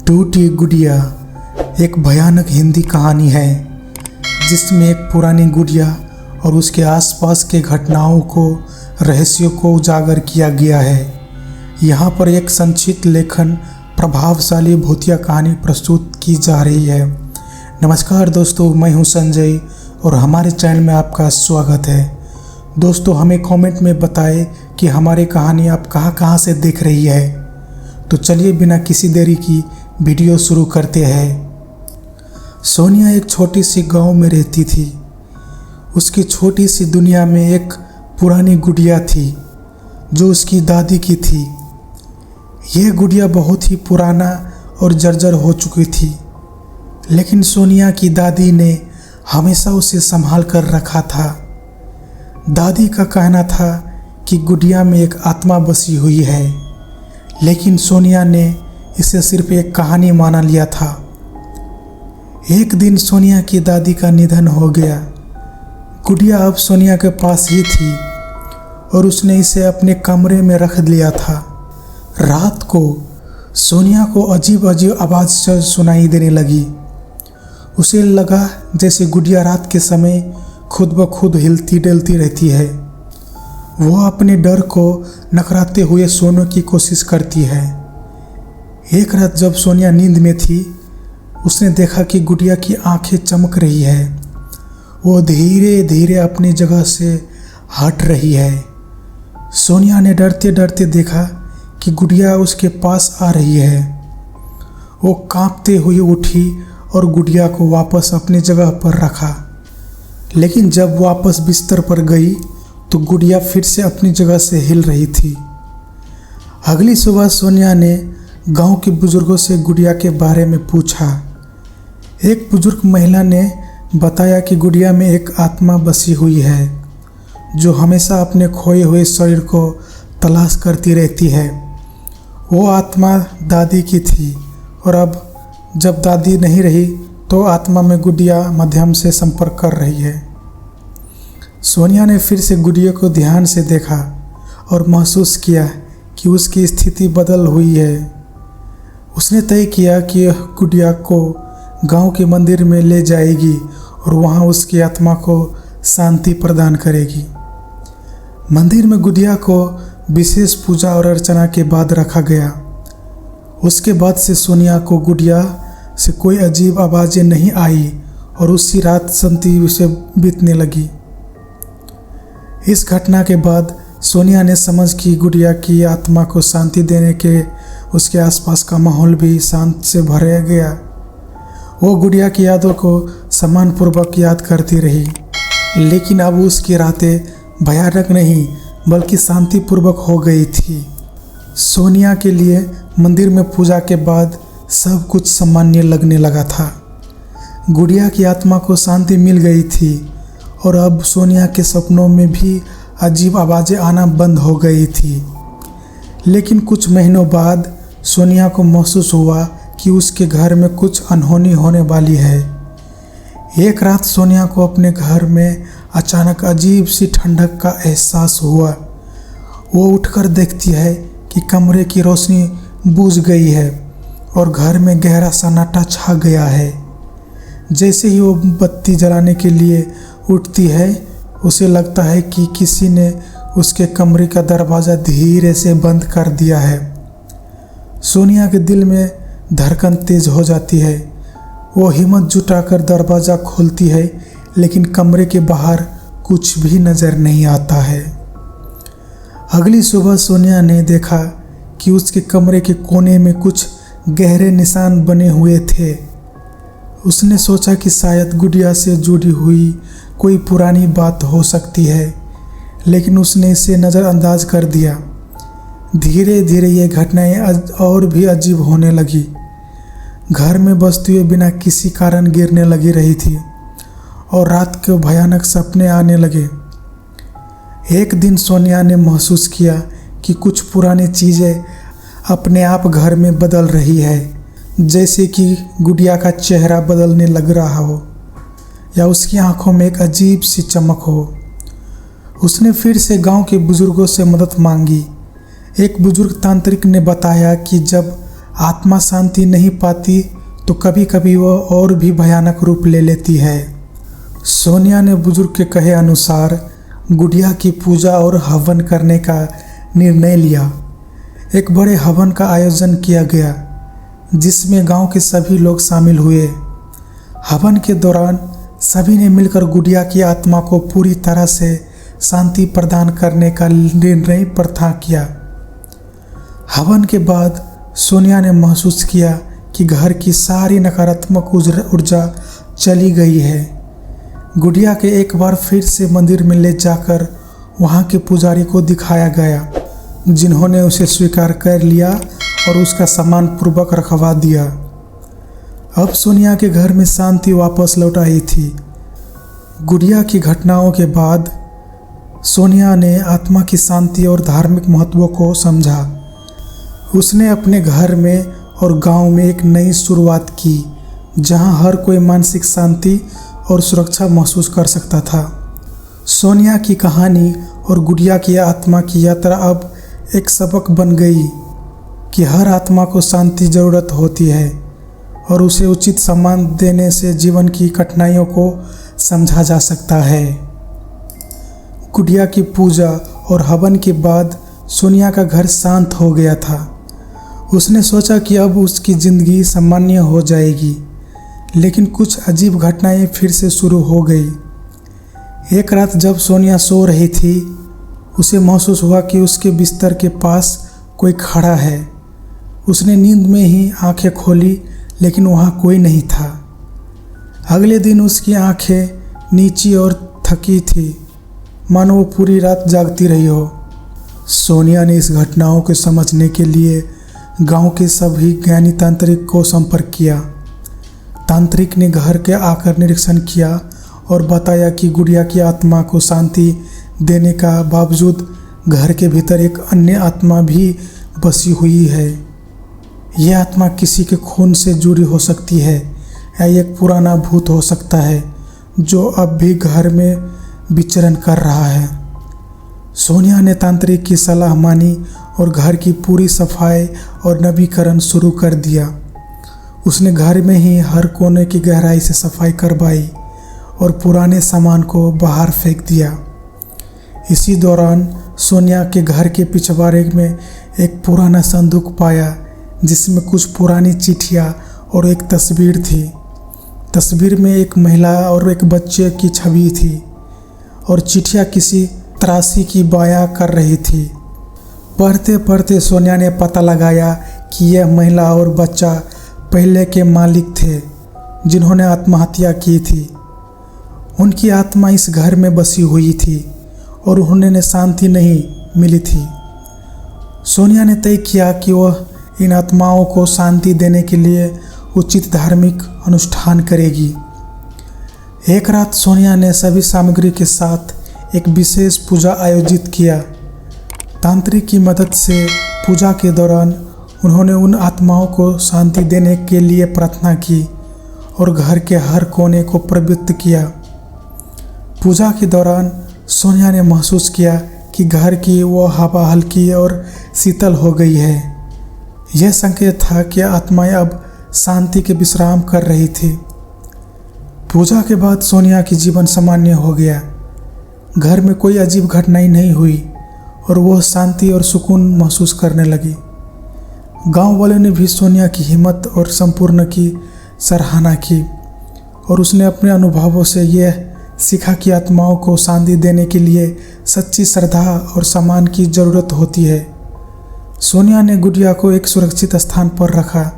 टूटी गुड़िया एक भयानक हिंदी कहानी है जिसमें एक पुरानी गुड़िया और उसके आसपास के घटनाओं को रहस्यों को उजागर किया गया है। यहाँ पर एक संक्षिप्त लेखन प्रभावशाली भूतिया कहानी प्रस्तुत की जा रही है। नमस्कार दोस्तों, मैं हूँ संजय और हमारे चैनल में आपका स्वागत है। दोस्तों, हमें कमेंट में बताएं कि हमारी कहानी आप कहाँ से देख रही है। तो चलिए बिना किसी देरी की वीडियो शुरू करते हैं। सोनिया एक छोटी सी गांव में रहती थी। उसकी छोटी सी दुनिया में एक पुरानी गुड़िया थी जो उसकी दादी की थी। यह गुड़िया बहुत ही पुराना और जर्जर हो चुकी थी, लेकिन सोनिया की दादी ने हमेशा उसे संभाल कर रखा था। दादी का कहना था कि गुड़िया में एक आत्मा बसी हुई है, लेकिन सोनिया ने इसे सिर्फ एक कहानी माना लिया था। एक दिन सोनिया की दादी का निधन हो गया। गुड़िया अब सोनिया के पास ही थी और उसने इसे अपने कमरे में रख लिया था। रात को सोनिया को अजीब अजीब आवाज़ सुनाई देने लगी। उसे लगा जैसे गुड़िया रात के समय खुद ब खुद हिलती डुलती रहती है। वो अपने डर को नकराते हुए सोने की कोशिश करती है। एक रात जब सोनिया नींद में थी, उसने देखा कि गुड़िया की आंखें चमक रही है। वो धीरे धीरे अपनी जगह से हट रही है। सोनिया ने डरते डरते देखा कि गुड़िया उसके पास आ रही है। वो कांपते हुए उठी और गुड़िया को वापस अपनी जगह पर रखा, लेकिन जब वापस बिस्तर पर गई तो गुड़िया फिर से अपनी जगह से हिल रही थी। अगली सुबह सोनिया ने गांव के बुजुर्गों से गुड़िया के बारे में पूछा। एक बुजुर्ग महिला ने बताया कि गुड़िया में एक आत्मा बसी हुई है जो हमेशा अपने खोए हुए शरीर को तलाश करती रहती है। वो आत्मा दादी की थी और अब जब दादी नहीं रही तो आत्मा में गुड़िया माध्यम से संपर्क कर रही है। सोनिया ने फिर से गुड़िया को ध्यान से देखा और महसूस किया कि उसकी स्थिति बदल हुई है। उसने तय किया कि गुड़िया को गांव के मंदिर में ले जाएगी और वहां उसकी आत्मा को शांति प्रदान करेगी। मंदिर में गुड़िया को विशेष पूजा और अर्चना के बाद रखा गया। उसके बाद से सोनिया को गुड़िया से कोई अजीब आवाज़ें नहीं आई और उसी रात शांति से बीतने लगी। इस घटना के बाद सोनिया ने समझ कि गुड़िया की आत्मा को शांति देने के उसके आसपास का माहौल भी शांत से भरा गया। वो गुड़िया की यादों को सम्मानपूर्वक याद करती रही, लेकिन अब उसकी रातें भयानक नहीं बल्कि शांतिपूर्वक हो गई थी। सोनिया के लिए मंदिर में पूजा के बाद सब कुछ सामान्य लगने लगा था। गुड़िया की आत्मा को शांति मिल गई थी और अब सोनिया के सपनों में भी अजीब आवाज़ें आना बंद हो गई थी। लेकिन कुछ महीनों बाद सोनिया को महसूस हुआ कि उसके घर में कुछ अनहोनी होने वाली है। एक रात सोनिया को अपने घर में अचानक अजीब सी ठंडक का एहसास हुआ। वो उठकर देखती है कि कमरे की रोशनी बुझ गई है और घर में गहरा सन्नाटा छा गया है। जैसे ही वो बत्ती जलाने के लिए उठती है, उसे लगता है कि किसी ने उसके कमरे का दरवाज़ा धीरे से बंद कर दिया है। सोनिया के दिल में धड़कन तेज हो जाती है। वो हिम्मत जुटाकर दरवाज़ा खोलती है, लेकिन कमरे के बाहर कुछ भी नज़र नहीं आता है। अगली सुबह सोनिया ने देखा कि उसके कमरे के कोने में कुछ गहरे निशान बने हुए थे। उसने सोचा कि शायद गुड़िया से जुड़ी हुई कोई पुरानी बात हो सकती है, लेकिन उसने इसे नज़रअंदाज कर दिया। धीरे धीरे ये घटनाएं और भी अजीब होने लगी। घर में वस्तुएं बिना किसी कारण गिरने लगी रही थी और रात के भयानक सपने आने लगे। एक दिन सोनिया ने महसूस किया कि कुछ पुरानी चीज़ें अपने आप घर में बदल रही है, जैसे कि गुड़िया का चेहरा बदलने लग रहा हो या उसकी आंखों में एक अजीब सी चमक हो। उसने फिर से गांव के बुजुर्गों से मदद मांगी। एक बुजुर्ग तांत्रिक ने बताया कि जब आत्मा शांति नहीं पाती तो कभी कभी वह और भी भयानक रूप ले लेती है। सोनिया ने बुजुर्ग के कहे अनुसार गुड़िया की पूजा और हवन करने का निर्णय लिया। एक बड़े हवन का आयोजन किया गया जिसमें गांव के सभी लोग शामिल हुए। हवन के दौरान सभी ने मिलकर गुड़िया की आत्मा को पूरी तरह से शांति प्रदान करने का निर्णय प्रथा किया। हवन के बाद सोनिया ने महसूस किया कि घर की सारी नकारात्मक ऊर्जा चली गई है। गुड़िया के एक बार फिर से मंदिर में ले जाकर वहाँ के पुजारी को दिखाया गया, जिन्होंने उसे स्वीकार कर लिया और उसका सम्मान पूर्वक रखवा दिया। अब सोनिया के घर में शांति वापस लौट आई थी। गुड़िया की घटनाओं के बाद सोनिया ने आत्मा की शांति और धार्मिक महत्व को समझा। उसने अपने घर में और गांव में एक नई शुरुआत की, जहां हर कोई मानसिक शांति और सुरक्षा महसूस कर सकता था। सोनिया की कहानी और गुड़िया की आत्मा की यात्रा अब एक सबक बन गई कि हर आत्मा को शांति ज़रूरत होती है और उसे उचित सम्मान देने से जीवन की कठिनाइयों को समझा जा सकता है। गुड़िया की पूजा और हवन के बाद सोनिया का घर शांत हो गया था। उसने सोचा कि अब उसकी ज़िंदगी सामान्य हो जाएगी, लेकिन कुछ अजीब घटनाएं फिर से शुरू हो गई। एक रात जब सोनिया सो रही थी, उसे महसूस हुआ कि उसके बिस्तर के पास कोई खड़ा है। उसने नींद में ही आंखें खोली, लेकिन वहाँ कोई नहीं था। अगले दिन उसकी आंखें नीची और थकी थी, मानो वो पूरी रात जागती रही हो। सोनिया ने इस घटनाओं को समझने के लिए गांव के सभी ज्ञानी तांत्रिक को संपर्क किया। तांत्रिक ने घर के आकर निरीक्षण किया और बताया कि गुड़िया की आत्मा को शांति देने का बावजूद घर के भीतर एक अन्य आत्मा भी बसी हुई है। यह आत्मा किसी के खून से जुड़ी हो सकती है या एक पुराना भूत हो सकता है जो अब भी घर में विचरण कर रहा है। सोनिया ने तांत्रिक की सलाह मानी और घर की पूरी सफाई और नवीकरण शुरू कर दिया। उसने घर में ही हर कोने की गहराई से सफाई करवाई और पुराने सामान को बाहर फेंक दिया। इसी दौरान सोनिया के घर के पिछवाड़े में एक पुराना संदूक पाया, जिसमें कुछ पुरानी चिट्ठियाँ और एक तस्वीर थी। तस्वीर में एक महिला और एक बच्चे की छवि थी और चिट्ठियाँ किसी त्रासी की बयां कर रही थी। पढ़ते पढ़ते सोनिया ने पता लगाया कि यह महिला और बच्चा पहले के मालिक थे, जिन्होंने आत्महत्या की थी। उनकी आत्मा इस घर में बसी हुई थी और उन्हें शांति नहीं मिली थी। सोनिया ने तय किया कि वह इन आत्माओं को शांति देने के लिए उचित धार्मिक अनुष्ठान करेगी। एक रात सोनिया ने सभी सामग्री के साथ एक विशेष पूजा आयोजित किया। तांत्रिक की मदद से पूजा के दौरान उन्होंने उन आत्माओं को शांति देने के लिए प्रार्थना की और घर के हर कोने को प्रवृत्त किया। पूजा के दौरान सोनिया ने महसूस किया कि घर की वो हवा हल्की और शीतल हो गई है। यह संकेत था कि आत्माएं अब शांति के विश्राम कर रही थी। पूजा के बाद सोनिया की जीवन सामान्य हो गया। घर में कोई अजीब घटनाएं नहीं हुई और वह शांति और सुकून महसूस करने लगी। गांव वालों ने भी सोनिया की हिम्मत और संपूर्ण की सराहना की और उसने अपने अनुभवों से यह सीखा कि आत्माओं को शांति देने के लिए सच्ची श्रद्धा और सम्मान की ज़रूरत होती है। सोनिया ने गुड़िया को एक सुरक्षित स्थान पर रखा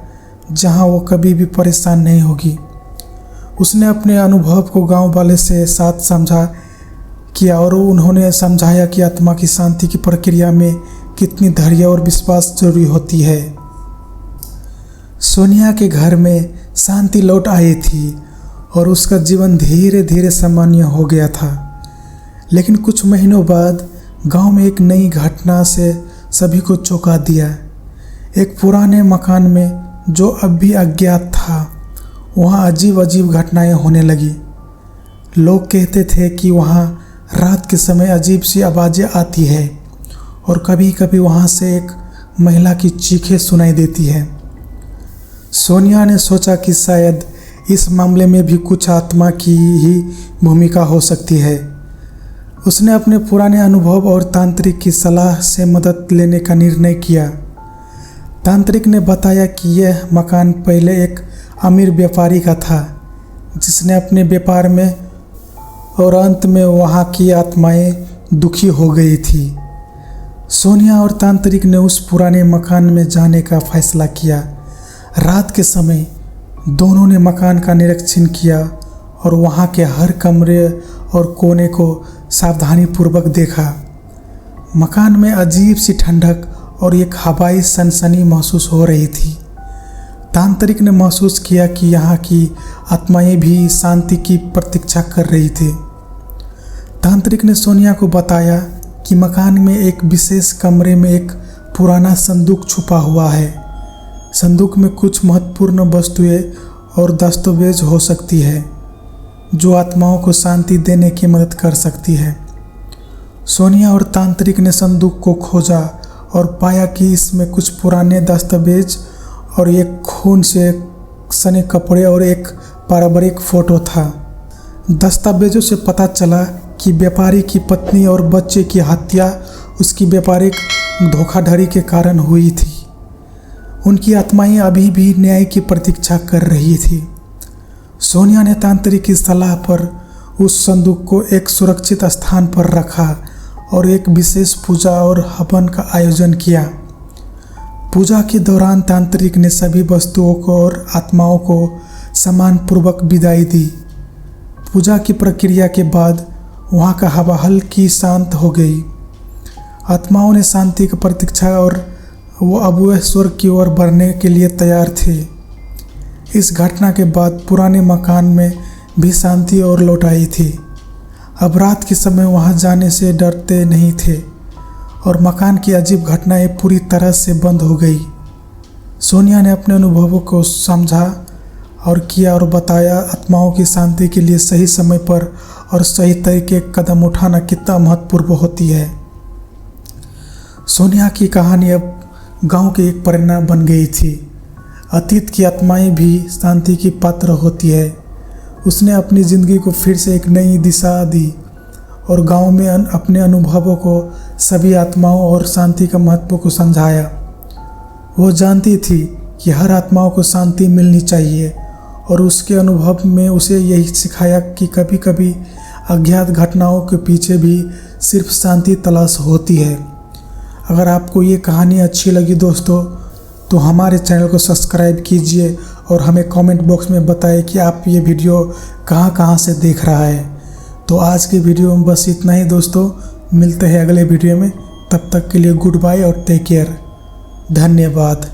जहां वो कभी भी परेशान नहीं होगी। उसने अपने अनुभव को गांव वाले से साथ समझा किया और उन्होंने समझाया कि आत्मा की शांति की प्रक्रिया में कितनी धैर्य और विश्वास जरूरी होती है। सोनिया के घर में शांति लौट आई थी और उसका जीवन धीरे धीरे सामान्य हो गया था। लेकिन कुछ महीनों बाद गांव में एक नई घटना से सभी को चौंका दिया। एक पुराने मकान में जो अब भी अज्ञात था, वहाँ अजीब अजीब घटनाएं होने लगी। लोग कहते थे कि वहाँ रात के समय अजीब सी आवाज़ें आती है और कभी कभी वहाँ से एक महिला की चीखें सुनाई देती है। सोनिया ने सोचा कि शायद इस मामले में भी कुछ आत्मा की ही भूमिका हो सकती है। उसने अपने पुराने अनुभव और तांत्रिक की सलाह से मदद लेने का निर्णय किया। तांत्रिक ने बताया कि यह मकान पहले एक अमीर व्यापारी का था, जिसने अपने व्यापार में और अंत में वहाँ की आत्माएं दुखी हो गई थी। सोनिया और तांत्रिक ने उस पुराने मकान में जाने का फैसला किया। रात के समय दोनों ने मकान का निरीक्षण किया और वहाँ के हर कमरे और कोने को सावधानीपूर्वक देखा। मकान में अजीब सी ठंडक और एक हवाई सनसनी महसूस हो रही थी। तांत्रिक ने महसूस किया कि यहाँ की आत्माएं भी शांति की प्रतीक्षा कर रही थी। तांत्रिक ने सोनिया को बताया कि मकान में एक विशेष कमरे में एक पुराना संदूक छुपा हुआ है। संदूक में कुछ महत्वपूर्ण वस्तुएं और दस्तावेज हो सकती है, जो आत्माओं को शांति देने की मदद कर सकती है। सोनिया और तांत्रिक ने संदूक को खोजा और पाया कि इसमें कुछ पुराने दस्तावेज और एक खून से सने कपड़े और एक पारिवारिक फ़ोटो था। दस्तावेजों से पता चला कि व्यापारी की पत्नी और बच्चे की हत्या उसकी व्यापारिक धोखाधड़ी के कारण हुई थी। उनकी आत्माएं अभी भी न्याय की प्रतीक्षा कर रही थी। सोनिया ने तांत्रिक की सलाह पर उस संदूक को एक सुरक्षित स्थान पर रखा और एक विशेष पूजा और हवन का आयोजन किया। पूजा के दौरान तांत्रिक ने सभी वस्तुओं को और आत्माओं को सम्मानपूर्वक विदाई दी। पूजा की प्रक्रिया के बाद वहाँ का हवा हल्की शांत हो गई। आत्माओं ने शांति की प्रतीक्षा और वो अब वह स्वर्ग की ओर बढ़ने के लिए तैयार थे। इस घटना के बाद पुराने मकान में भी शांति और लौट आई थी। अब रात के समय वहाँ जाने से डरते नहीं थे और मकान की अजीब घटनाएं पूरी तरह से बंद हो गई। सोनिया ने अपने अनुभवों को समझा और किया और बताया आत्माओं की शांति के लिए सही समय पर और सही तरीके कदम उठाना कितना महत्वपूर्ण होती है। सोनिया की कहानी अब गांव की एक प्रेरणा बन गई थी। अतीत की आत्माएं भी शांति की पात्र होती है। उसने अपनी ज़िंदगी को फिर से एक नई दिशा दी और गांव में अपने अनुभवों को सभी आत्माओं और शांति का महत्व को समझाया। वो जानती थी कि हर आत्माओं को शांति मिलनी चाहिए और उसके अनुभव में उसे यही सिखाया कि कभी कभी अज्ञात घटनाओं के पीछे भी सिर्फ शांति तलाश होती है। अगर आपको ये कहानी अच्छी लगी दोस्तों, तो हमारे चैनल को सब्सक्राइब कीजिए और हमें कमेंट बॉक्स में बताएं कि आप ये वीडियो कहाँ से देख रहा है। तो आज की वीडियो में बस इतना ही दोस्तों। मिलते हैं अगले वीडियो में। तब तक के लिए गुड बाय और टेक केयर। धन्यवाद।